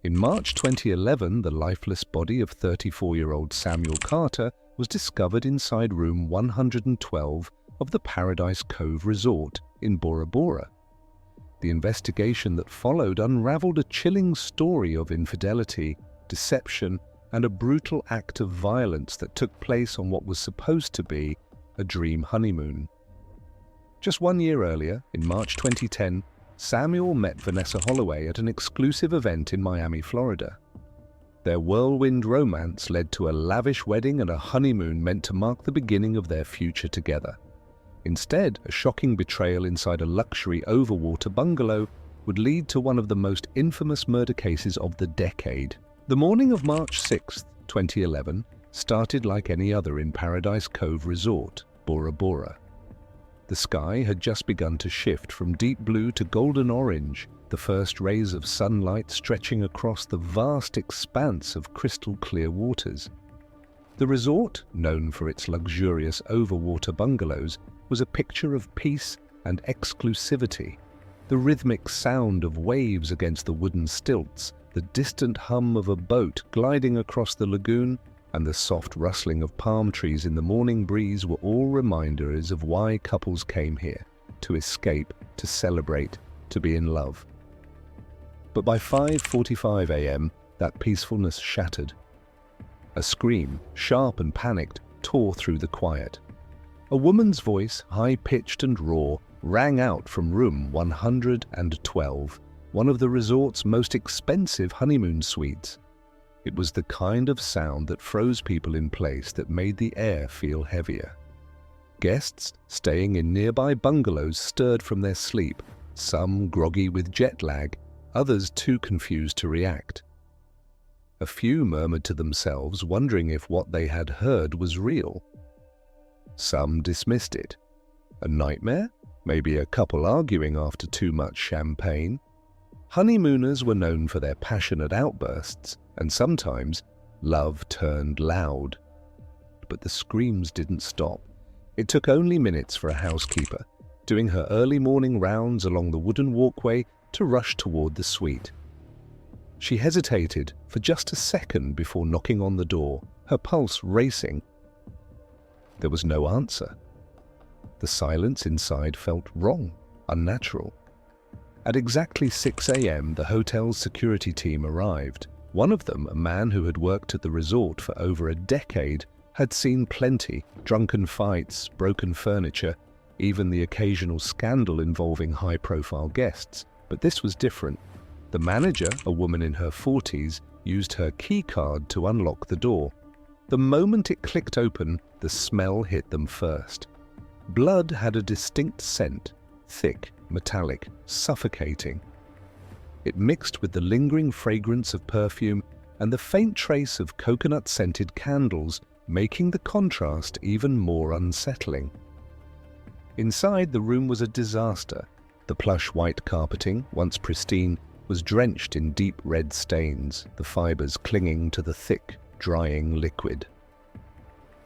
In March 2011, the lifeless body of 34-year-old Samuel Carter was discovered inside room 112 of the Paradise Cove Resort in Bora Bora. The investigation that followed unraveled a chilling story of infidelity, deception, and a brutal act of violence that took place on what was supposed to be a dream honeymoon. Just 1 year earlier, in March 2010, Samuel met Vanessa Holloway at an exclusive event in Miami, Florida. Their whirlwind romance led to a lavish wedding and a honeymoon meant to mark the beginning of their future together. Instead, a shocking betrayal inside a luxury overwater bungalow would lead to one of the most infamous murder cases of the decade. The morning of March 6, 2011, started like any other in Paradise Cove Resort, Bora Bora. The sky had just begun to shift from deep blue to golden orange, the first rays of sunlight stretching across the vast expanse of crystal-clear waters. The resort, known for its luxurious overwater bungalows, was a picture of peace and exclusivity. The rhythmic sound of waves against the wooden stilts, the distant hum of a boat gliding across the lagoon, and the soft rustling of palm trees in the morning breeze were all reminders of why couples came here: to escape, to celebrate, to be in love. But by 5:45 a.m., that peacefulness shattered. A scream, sharp and panicked, tore through the quiet. A woman's voice, high-pitched and raw, rang out from room 112, one of the resort's most expensive honeymoon suites. It was the kind of sound that froze people in place, that made the air feel heavier. Guests staying in nearby bungalows stirred from their sleep, some groggy with jet lag, others too confused to react. A few murmured to themselves, wondering if what they had heard was real. Some dismissed it. A nightmare? Maybe a couple arguing after too much champagne? Honeymooners were known for their passionate outbursts, and sometimes love turned loud. But the screams didn't stop. It took only minutes for a housekeeper, doing her early morning rounds along the wooden walkway, to rush toward the suite. She hesitated for just a second before knocking on the door, her pulse racing. There was no answer. The silence inside felt wrong, unnatural. At exactly 6 a.m., the hotel's security team arrived. One of them, a man who had worked at the resort for over a decade, had seen plenty: drunken fights, broken furniture, even the occasional scandal involving high-profile guests. But this was different. The manager, a woman in her 40s, used her key card to unlock the door. The moment it clicked open, the smell hit them first. Blood had a distinct scent, thick, metallic, suffocating. It mixed with the lingering fragrance of perfume and the faint trace of coconut-scented candles, making the contrast even more unsettling. Inside, the room was a disaster. The plush white carpeting, once pristine, was drenched in deep red stains, the fibers clinging to the thick, drying liquid.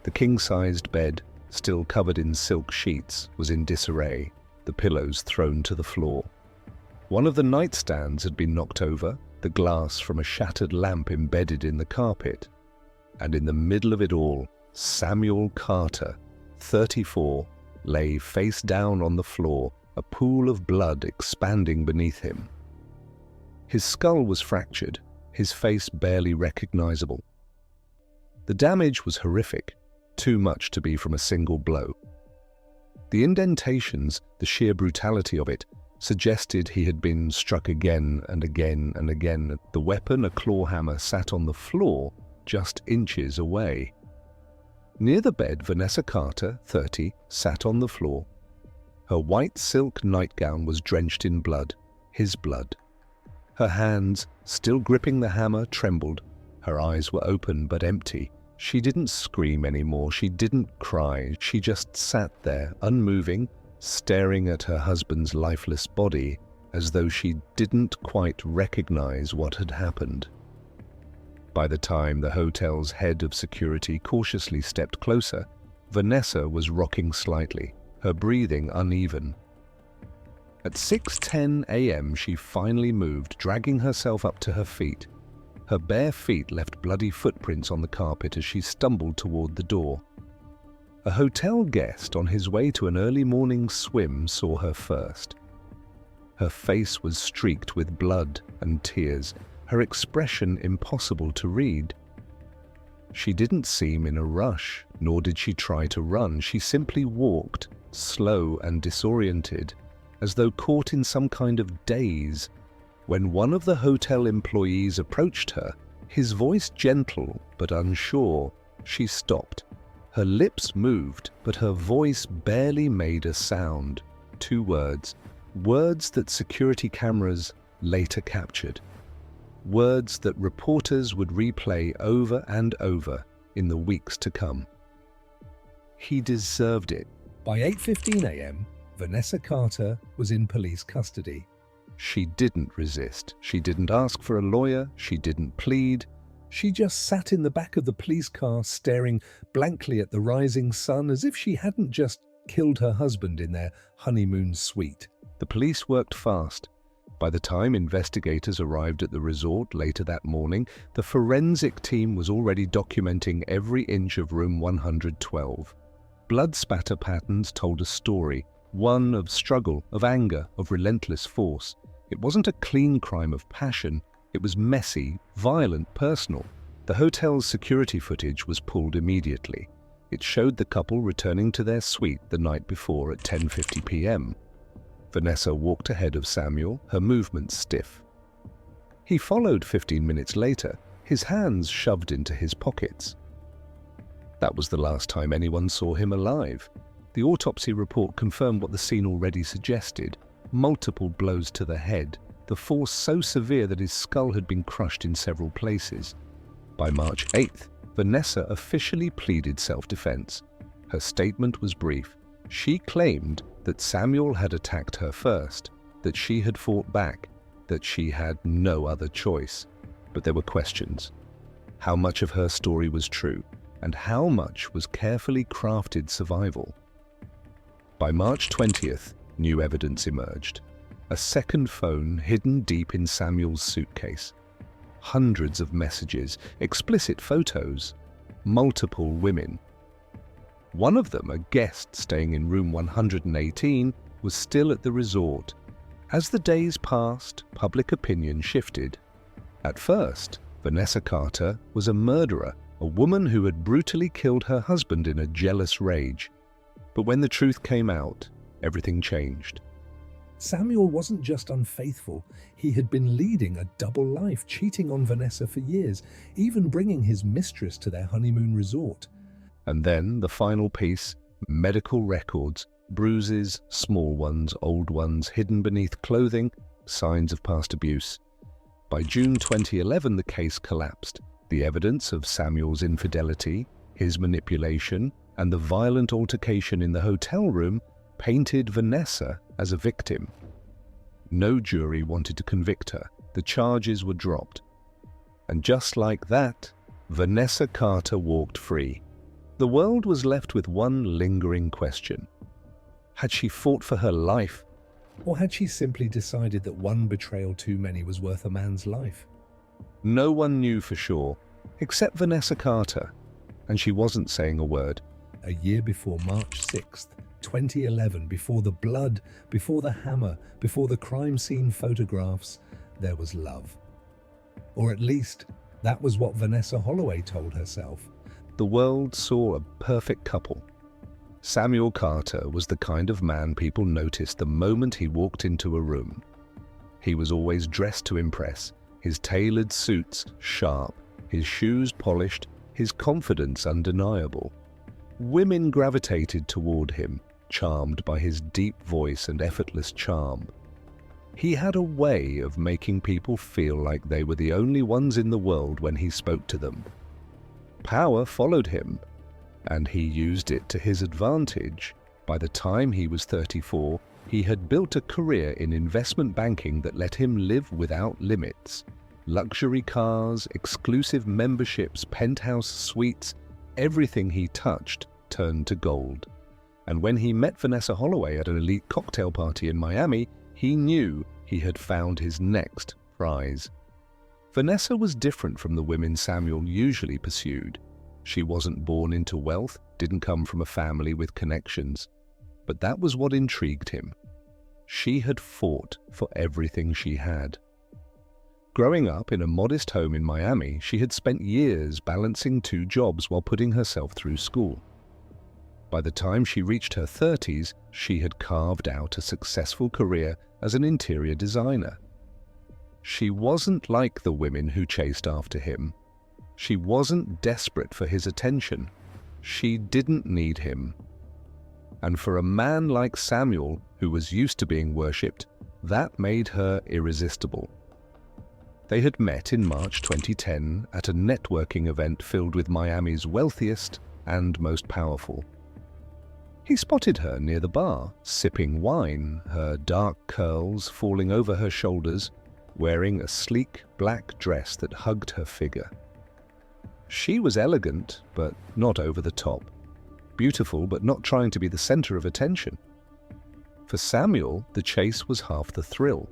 The king-sized bed, still covered in silk sheets, was in disarray, the pillows thrown to the floor. One of the nightstands had been knocked over, the glass from a shattered lamp embedded in the carpet. And in the middle of it all, Samuel Carter, 34, lay face down on the floor, a pool of blood expanding beneath him. His skull was fractured, his face barely recognizable. The damage was horrific, too much to be from a single blow. The indentations, the sheer brutality of it, suggested he had been struck again and again and again. The weapon, a claw hammer, sat on the floor just inches away. Near the bed, Vanessa Carter, 30, sat on the floor. Her white silk nightgown was drenched in blood, his blood. Her hands, still gripping the hammer, trembled. Her eyes were open but empty. She didn't scream anymore. She didn't cry. She just sat there, unmoving, staring at her husband's lifeless body as though she didn't quite recognize what had happened. By the time the hotel's head of security cautiously stepped closer, Vanessa was rocking slightly, her breathing uneven. At 6:10 a.m., she finally moved, dragging herself up to her feet. Her bare feet left bloody footprints on the carpet as she stumbled toward the door. A hotel guest on his way to an early morning swim saw her first. Her face was streaked with blood and tears, her expression impossible to read. She didn't seem in a rush, nor did she try to run. She simply walked, slow and disoriented, as though caught in some kind of daze. When one of the hotel employees approached her, his voice gentle but unsure, she stopped. Her lips moved, but her voice barely made a sound. 2 words. Words that security cameras later captured. Words that reporters would replay over and over in the weeks to come. He deserved it. By 8:15 a.m., Vanessa Carter was in police custody. She didn't resist. She didn't ask for a lawyer. She didn't plead. She just sat in the back of the police car staring blankly at the rising sun as if she hadn't just killed her husband in their honeymoon suite. The police worked fast. By the time investigators arrived at the resort later that morning, the forensic team was already documenting every inch of room 112. Blood spatter patterns told a story, one of struggle, of anger, of relentless force. It wasn't a clean crime of passion. It was messy, violent, personal. The hotel's security footage was pulled immediately. It showed the couple returning to their suite the night before at 10:50 p.m. Vanessa walked ahead of Samuel, her movements stiff. He followed 15 minutes later, his hands shoved into his pockets. That was the last time anyone saw him alive. The autopsy report confirmed what the scene already suggested: multiple blows to the head, the force so severe that his skull had been crushed in several places. By March 8th, Vanessa officially pleaded self-defense. Her statement was brief. She claimed that Samuel had attacked her first, that she had fought back, that she had no other choice. But there were questions. How much of her story was true, and how much was carefully crafted survival? By March 20th, new evidence emerged. A second phone hidden deep in Samuel's suitcase. Hundreds of messages, explicit photos, multiple women. One of them, a guest staying in room 118, was still at the resort. As the days passed, public opinion shifted. At first, Vanessa Carter was a murderer, a woman who had brutally killed her husband in a jealous rage. But when the truth came out, everything changed. Samuel wasn't just unfaithful, he had been leading a double life, cheating on Vanessa for years, even bringing his mistress to their honeymoon resort. And then the final piece: medical records, bruises, small ones, old ones, hidden beneath clothing, signs of past abuse. By June 2011, the case collapsed. The evidence of Samuel's infidelity, his manipulation, and the violent altercation in the hotel room painted Vanessa as a victim. No jury wanted to convict her. The charges were dropped. And just like that, Vanessa Carter walked free. The world was left with one lingering question. Had she fought for her life, or had she simply decided that one betrayal too many was worth a man's life? No one knew for sure, except Vanessa Carter, and she wasn't saying a word. A year before March 6th, 2011, before the blood, before the hammer, before the crime scene photographs, there was love. Or at least, that was what Vanessa Holloway told herself. The world saw a perfect couple. Samuel Carter was the kind of man people noticed the moment he walked into a room. He was always dressed to impress, his tailored suits sharp, his shoes polished, his confidence undeniable. Women gravitated toward him, charmed by his deep voice and effortless charm. He had a way of making people feel like they were the only ones in the world when he spoke to them. Power followed him, and he used it to his advantage. By the time he was 34, he had built a career in investment banking that let him live without limits. Luxury cars, exclusive memberships, penthouse suites, everything he touched turned to gold. And when he met Vanessa Holloway at an elite cocktail party in Miami, he knew he had found his next prize. Vanessa was different from the women Samuel usually pursued. She wasn't born into wealth, didn't come from a family with connections. But that was what intrigued him. She had fought for everything she had. Growing up in a modest home in Miami, she had spent years balancing 2 jobs while putting herself through school. By the time she reached her 30s, she had carved out a successful career as an interior designer. She wasn't like the women who chased after him. She wasn't desperate for his attention. She didn't need him. And for a man like Samuel, who was used to being worshipped, that made her irresistible. They had met in March 2010 at a networking event filled with Miami's wealthiest and most powerful. He spotted her near the bar, sipping wine, her dark curls falling over her shoulders, wearing a sleek black dress that hugged her figure. She was elegant, but not over the top. Beautiful, but not trying to be the center of attention. For Samuel, the chase was half the thrill.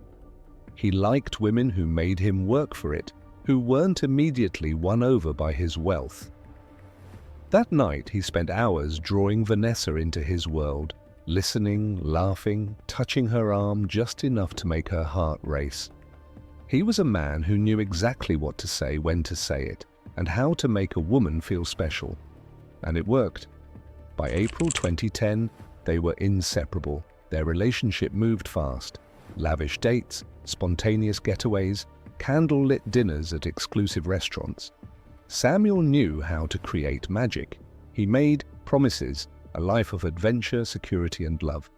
He liked women who made him work for it, who weren't immediately won over by his wealth. That night, he spent hours drawing Vanessa into his world, listening, laughing, touching her arm just enough to make her heart race. He was a man who knew exactly what to say, when to say it, and how to make a woman feel special. And it worked. By April 2010, they were inseparable. Their relationship moved fast. Lavish dates, spontaneous getaways, candle-lit dinners at exclusive restaurants. Samuel knew how to create magic. He made promises, a life of adventure, security, and love.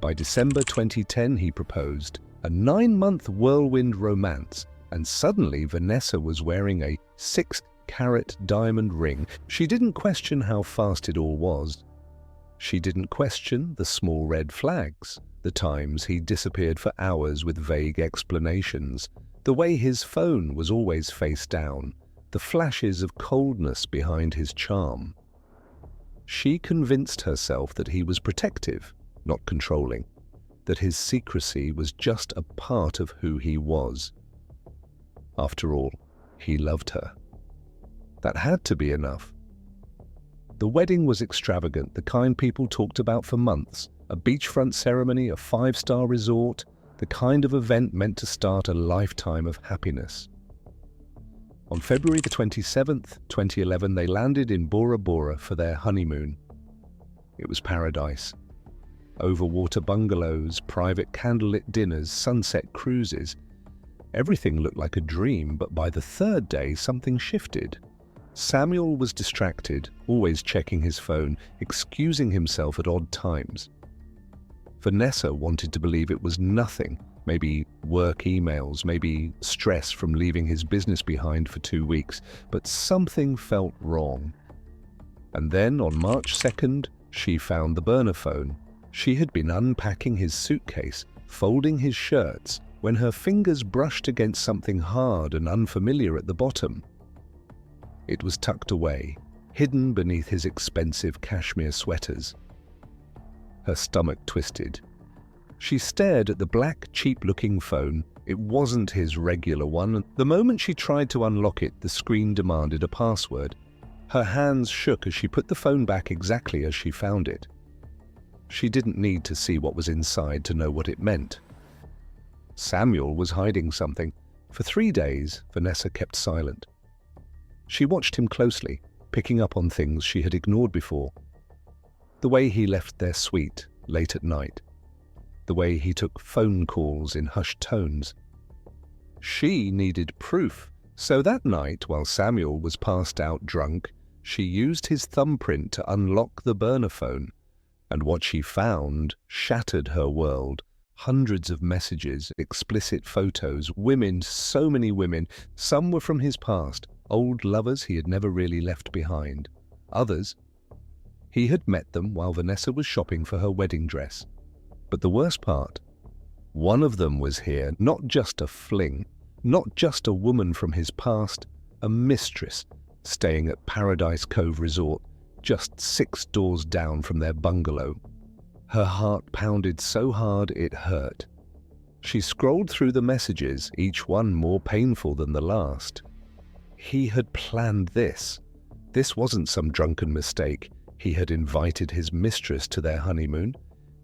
By December 2010, he proposed, a 9-month whirlwind romance, and suddenly Vanessa was wearing a 6-carat diamond ring. She didn't question how fast it all was. She didn't question the small red flags, the times he disappeared for hours with vague explanations, the way his phone was always face down, the flashes of coldness behind his charm. She convinced herself that he was protective, not controlling, that his secrecy was just a part of who he was. After all, he loved her. That had to be enough. The wedding was extravagant, the kind people talked about for months. A beachfront ceremony, a 5-star resort, the kind of event meant to start a lifetime of happiness. On February the 27th, 2011, they landed in Bora Bora for their honeymoon. It was paradise. Overwater bungalows, private candlelit dinners, sunset cruises. Everything looked like a dream, but by the 3rd day, something shifted. Samuel was distracted, always checking his phone, excusing himself at odd times. Vanessa wanted to believe it was nothing, maybe work emails, maybe stress from leaving his business behind for 2 weeks, but something felt wrong. And then on March 2nd, she found the burner phone. She had been unpacking his suitcase, folding his shirts, when her fingers brushed against something hard and unfamiliar at the bottom. It was tucked away, hidden beneath his expensive cashmere sweaters. Her stomach twisted. She stared at the black, cheap-looking phone. It wasn't his regular one. The moment she tried to unlock it, the screen demanded a password. Her hands shook as she put the phone back exactly as she found it. She didn't need to see what was inside to know what it meant. Samuel was hiding something. For 3 days, Vanessa kept silent. She watched him closely, picking up on things she had ignored before. The way he left their suite late at night. The way he took phone calls in hushed tones. She needed proof, so that night, while Samuel was passed out drunk, she used his thumbprint to unlock the burner phone, and what she found shattered her world. Hundreds of messages, explicit photos, women, so many women. Some were from his past, old lovers he had never really left behind. Others, he had met them while Vanessa was shopping for her wedding dress. But the worst part, one of them was here, not just a fling, not just a woman from his past, a mistress staying at Paradise Cove Resort, just 6 doors down from their bungalow. Her heart pounded so hard it hurt. She scrolled through the messages, each one more painful than the last. He had planned this. This wasn't some drunken mistake. He had invited his mistress to their honeymoon.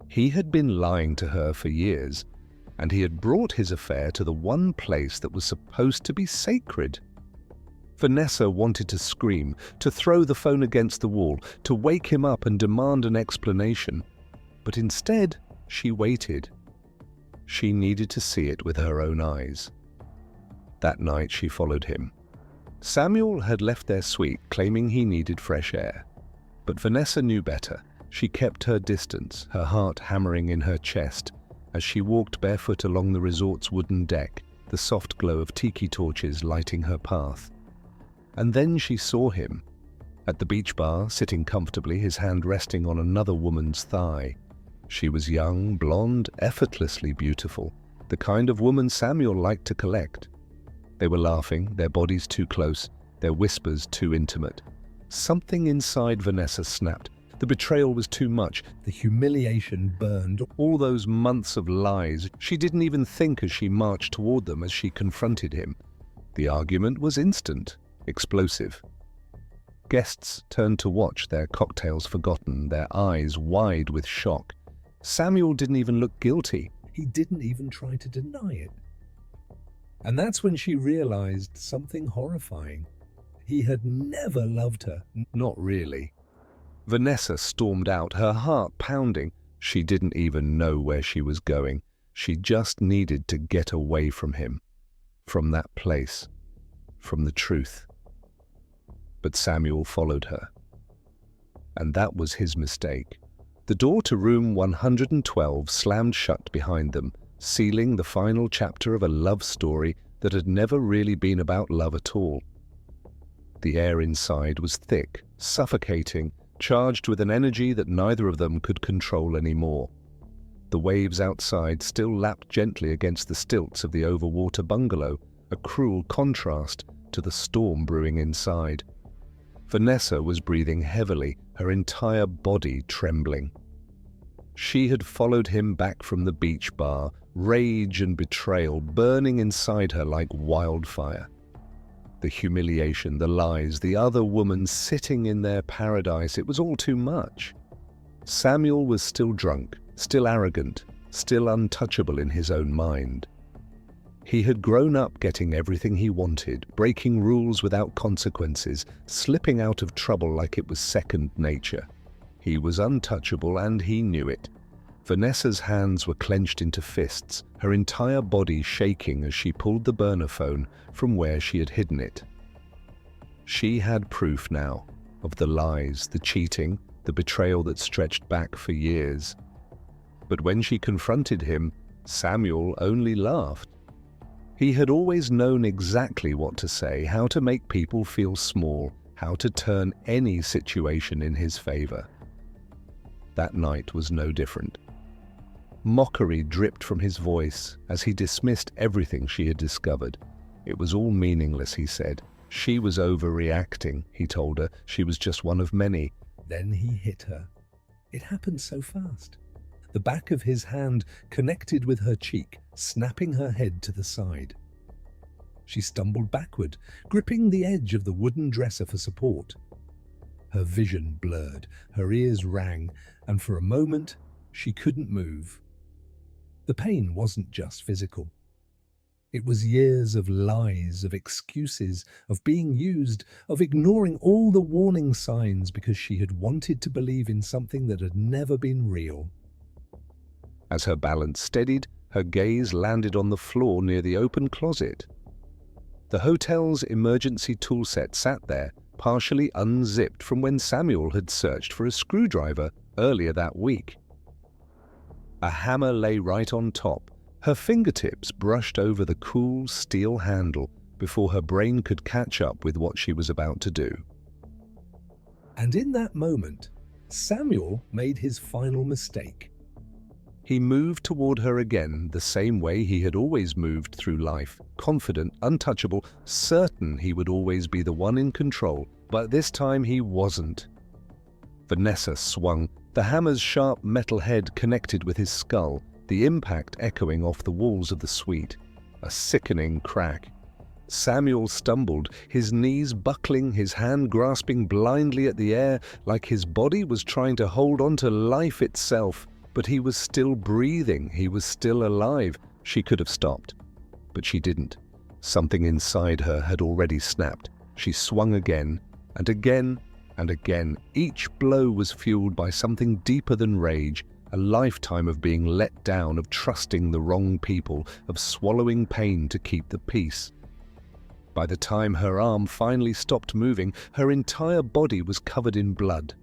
He had been lying to her for years, and he had brought his affair to the one place that was supposed to be sacred. Vanessa wanted to scream, to throw the phone against the wall, to wake him up and demand an explanation. But instead, she waited. She needed to see it with her own eyes. That night she followed him. Samuel had left their suite claiming he needed fresh air. But Vanessa knew better. She kept her distance, her heart hammering in her chest, as she walked barefoot along the resort's wooden deck, the soft glow of tiki torches lighting her path. And then she saw him, at the beach bar, sitting comfortably, his hand resting on another woman's thigh. She was young, blonde, effortlessly beautiful, the kind of woman Samuel liked to collect. They were laughing, their bodies too close, their whispers too intimate. Something inside Vanessa snapped. The betrayal was too much. The humiliation burned. All those months of lies. She didn't even think as she marched toward them as she confronted him. The argument was instant, explosive. Guests turned to watch, their cocktails forgotten, their eyes wide with shock. Samuel didn't even look guilty. He didn't even try to deny it. And that's when she realized something horrifying. He had never loved her. Not really. Vanessa stormed out, her heart pounding. She didn't even know where she was going. She just needed to get away from him, from that place, from the truth. But Samuel followed her. And that was his mistake. The door to room 112 slammed shut behind them, sealing the final chapter of a love story that had never really been about love at all. The air inside was thick, suffocating, charged with an energy that neither of them could control anymore. The waves outside still lapped gently against the stilts of the overwater bungalow, a cruel contrast to the storm brewing inside. Vanessa was breathing heavily, her entire body trembling. She had followed him back from the beach bar, rage and betrayal burning inside her like wildfire. The humiliation, the lies, the other woman sitting in their paradise, it was all too much. Samuel was still drunk, still arrogant, still untouchable in his own mind. He had grown up getting everything he wanted, breaking rules without consequences, slipping out of trouble like it was second nature. He was untouchable and he knew it. Vanessa's hands were clenched into fists, her entire body shaking as she pulled the burner phone from where she had hidden it. She had proof now of the lies, the cheating, the betrayal that stretched back for years. But when she confronted him, Samuel only laughed. He had always known exactly what to say, how to make people feel small, how to turn any situation in his favor. That night was no different. Mockery dripped from his voice as he dismissed everything she had discovered. It was all meaningless, he said. She was overreacting, he told her. She was just one of many. Then he hit her. It happened so fast. The back of his hand connected with her cheek, snapping her head to the side. She stumbled backward, gripping the edge of the wooden dresser for support. Her vision blurred, her ears rang, and for a moment, she couldn't move. The pain wasn't just physical. It was years of lies, of excuses, of being used, of ignoring all the warning signs because she had wanted to believe in something that had never been real. As her balance steadied, her gaze landed on the floor near the open closet. The hotel's emergency toolset sat there, partially unzipped from when Samuel had searched for a screwdriver earlier that week. A hammer lay right on top. Her fingertips brushed over the cool steel handle before her brain could catch up with what she was about to do. And in that moment, Samuel made his final mistake. He moved toward her again the same way he had always moved through life, confident, untouchable, certain he would always be the one in control, but this time he wasn't. Vanessa swung, the hammer's sharp metal head connected with his skull, the impact echoing off the walls of the suite. A sickening crack. Samuel stumbled, his knees buckling, his hand grasping blindly at the air, like his body was trying to hold on to life itself. But he was still breathing, he was still alive. She could have stopped, but she didn't. Something inside her had already snapped. She swung again, and again, and again. Each blow was fueled by something deeper than rage, a lifetime of being let down, of trusting the wrong people, of swallowing pain to keep the peace. By the time her arm finally stopped moving, her entire body was covered in blood.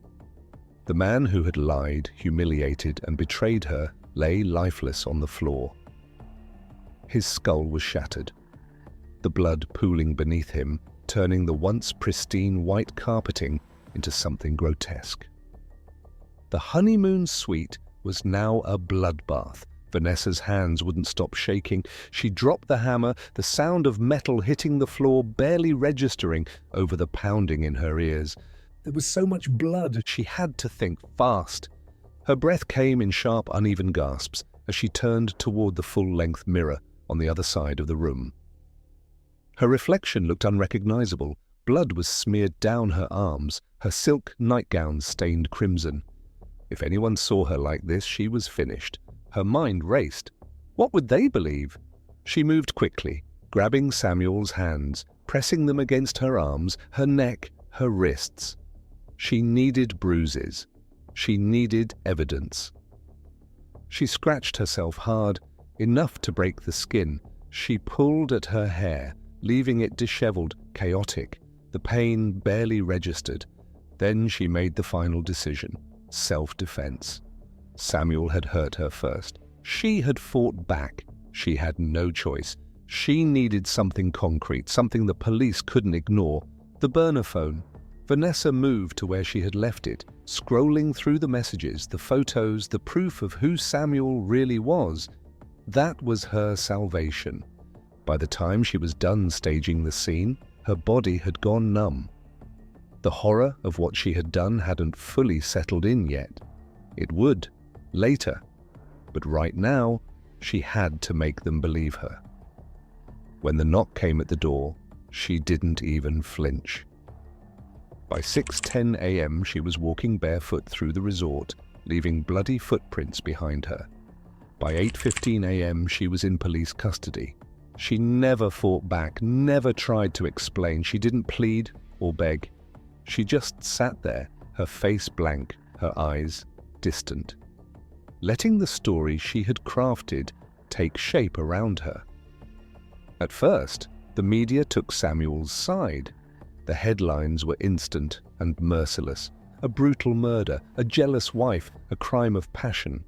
The man who had lied, humiliated, and betrayed her lay lifeless on the floor. His skull was shattered, the blood pooling beneath him, turning the once pristine white carpeting into something grotesque. The honeymoon suite was now a bloodbath. Vanessa's hands wouldn't stop shaking. She dropped the hammer, the sound of metal hitting the floor barely registering over the pounding in her ears. There was so much blood, she had to think fast. Her breath came in sharp, uneven gasps as she turned toward the full-length mirror on the other side of the room. Her reflection looked unrecognizable. Blood was smeared down her arms, her silk nightgown stained crimson. If anyone saw her like this, she was finished. Her mind raced. What would they believe? She moved quickly, grabbing Samuel's hands, pressing them against her arms, her neck, her wrists. She needed bruises. She needed evidence. She scratched herself hard, enough to break the skin. She pulled at her hair, leaving it disheveled, chaotic. The pain barely registered. Then she made the final decision. Self-defense. Samuel had hurt her first. She had fought back. She had no choice. She needed something concrete, something the police couldn't ignore. The burner phone. Vanessa moved to where she had left it, scrolling through the messages, the photos, the proof of who Samuel really was. That was her salvation. By the time she was done staging the scene, her body had gone numb. The horror of what she had done hadn't fully settled in yet. It would, later. But right now, she had to make them believe her. When the knock came at the door, she didn't even flinch. By 6:10 a.m., she was walking barefoot through the resort, leaving bloody footprints behind her. By 8:15 a.m., she was in police custody. She never fought back, never tried to explain. She didn't plead or beg. She just sat there, her face blank, her eyes distant, letting the story she had crafted take shape around her. At first, the media took Samuel's side. The headlines were instant and merciless. A brutal murder, a jealous wife, a crime of passion.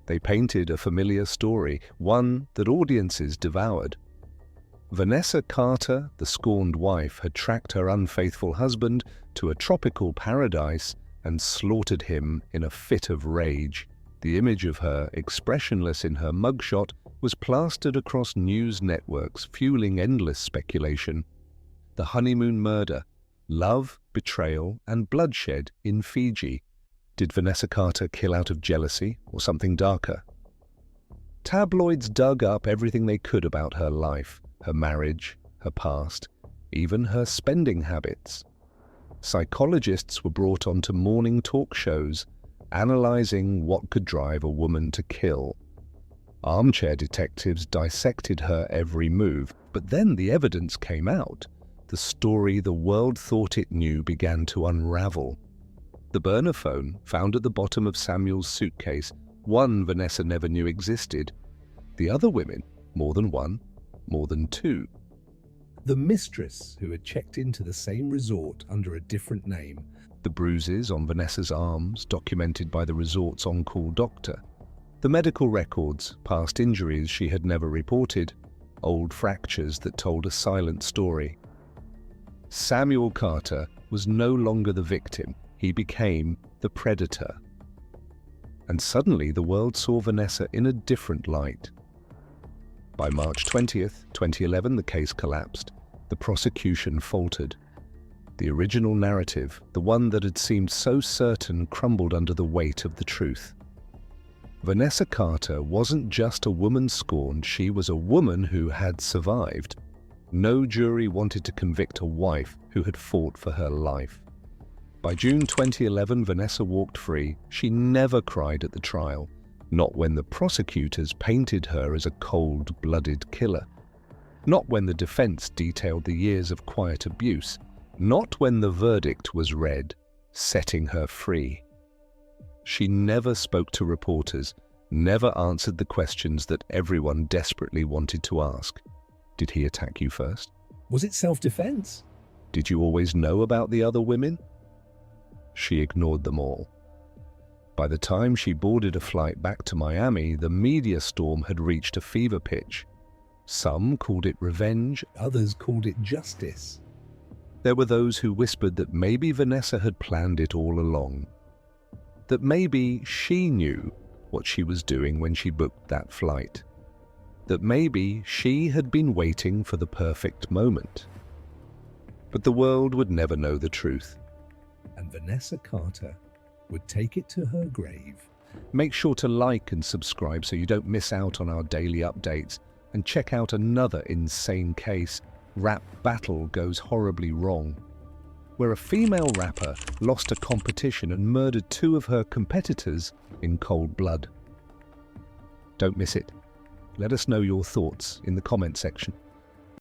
They painted a familiar story, one that audiences devoured. Vanessa Carter, the scorned wife, had tracked her unfaithful husband to a tropical paradise and slaughtered him in a fit of rage. The image of her, expressionless in her mugshot, was plastered across news networks, fueling endless speculation. The honeymoon murder, love, betrayal, and bloodshed in Fiji. Did Vanessa Carter kill out of jealousy or something darker? Tabloids dug up everything they could about her life, her marriage, her past, even her spending habits. Psychologists were brought onto morning talk shows, analyzing what could drive a woman to kill. Armchair detectives dissected her every move, but then the evidence came out. The story the world thought it knew began to unravel. The burner phone found at the bottom of Samuel's suitcase, one Vanessa never knew existed. The other women, more than one, more than two. The mistress who had checked into the same resort under a different name. The bruises on Vanessa's arms, documented by the resort's on-call doctor. The medical records, past injuries she had never reported, old fractures that told a silent story. Samuel Carter was no longer the victim. He became the predator. And suddenly the world saw Vanessa in a different light. By March 20th, 2011, the case collapsed. The prosecution faltered. The original narrative, the one that had seemed so certain, crumbled under the weight of the truth. Vanessa Carter wasn't just a woman scorned, she was a woman who had survived. No jury wanted to convict a wife who had fought for her life. By June 2011, Vanessa walked free. She never cried at the trial, not when the prosecutors painted her as a cold-blooded killer, not when the defense detailed the years of quiet abuse, not when the verdict was read, setting her free. She never spoke to reporters, never answered the questions that everyone desperately wanted to ask. Did he attack you first? Was it self-defense? Did you always know about the other women? She ignored them all. By the time she boarded a flight back to Miami, the media storm had reached a fever pitch. Some called it revenge, Others called it justice. there were those who whispered that maybe Vanessa had planned it all along, that maybe she knew what she was doing when she booked that flight, that maybe she had been waiting for the perfect moment. But the world would never know the truth. And Vanessa Carter would take it to her grave. Make sure to like and subscribe so you don't miss out on our daily updates, and check out another insane case, Rap Battle Goes Horribly Wrong, where a female rapper lost a competition and murdered 2 of her competitors in cold blood. Don't miss it. Let us know your thoughts in the comment section.